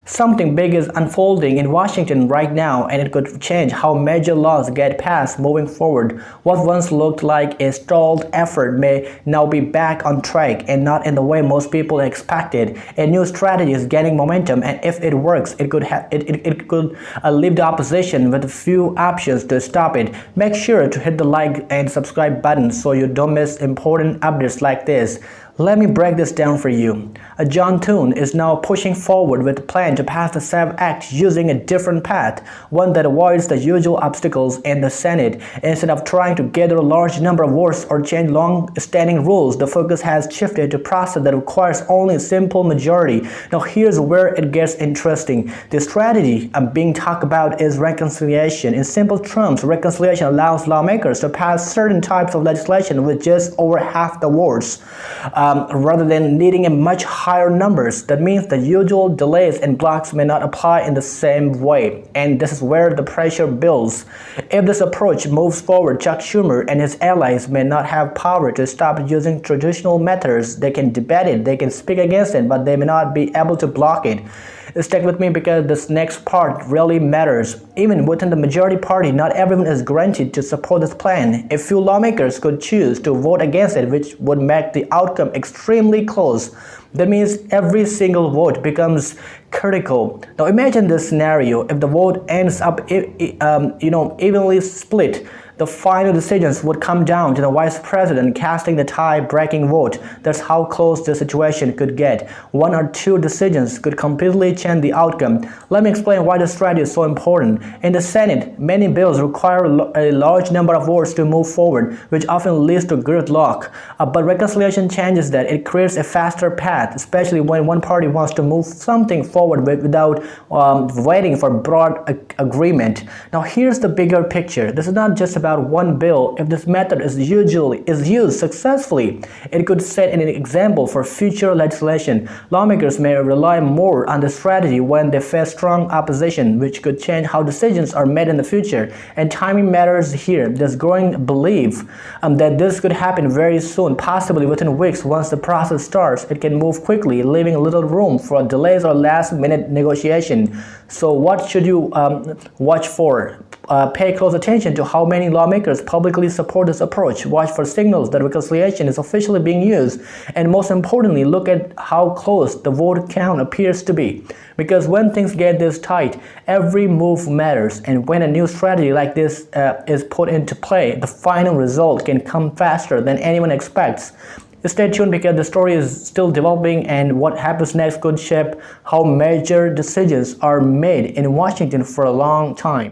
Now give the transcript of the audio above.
Something big is unfolding in Washington right now, and it could change how major laws get passed moving forward. What once looked like a stalled effort may now be back on track, and not in the way most people expected. A new strategy is gaining momentum, and if it works, it could leave the opposition with a few options to stop it. Make sure to hit the like and subscribe button so you don't miss important updates like this. Let me break this down for you. John Thune is now pushing forward with a plan to pass the SAVE Act using a different path, one that avoids the usual obstacles in the Senate. Instead of trying to gather a large number of votes or change long-standing rules, the focus has shifted to a process that requires only a simple majority. Now here's where it gets interesting. The strategy being talked about is reconciliation. In simple terms, reconciliation allows lawmakers to pass certain types of legislation with just over half the votes. Rather than needing a much higher numbers. That means the usual delays and blocks may not apply in the same way, and this is where the pressure builds. If this approach moves forward, Chuck Schumer and his allies may not have power to stop using traditional methods. They can debate it, they can speak against it, but they may not be able to block it. Stick with me because this next part really matters. Even within the majority party, not everyone is guaranteed to support this plan. A few lawmakers could choose to vote against it, which would make the outcome extremely close. That means every single vote becomes critical. Now imagine this scenario. If the vote ends up evenly split, the final decisions would come down to the vice president casting the tie-breaking vote. That's how close the situation could get. One or two decisions could completely change the outcome. Let me explain why this strategy is so important. In the Senate, many bills require a large number of votes to move forward, which often leads to gridlock. But reconciliation changes that. It creates a faster path, especially when one party wants to move something forward without waiting for broad agreement. Now here's the bigger picture. This is not just about one bill. If this method is used successfully, it could set an example for future legislation. Lawmakers may rely more on the strategy when they face strong opposition, which could change how decisions are made in the future. And timing matters here. There's growing belief that this could happen very soon, possibly within weeks. Once the process starts, it can move quickly, leaving little room for delays or last-minute negotiation. So what should you watch for? Pay close attention to how many lawmakers publicly support this approach. Watch for signals that reconciliation is officially being used. And most importantly, look at how close the vote count appears to be. Because when things get this tight, every move matters. And when a new strategy like this is put into play, the final result can come faster than anyone expects. Stay tuned because the story is still developing, and what happens next could shape how major decisions are made in Washington for a long time.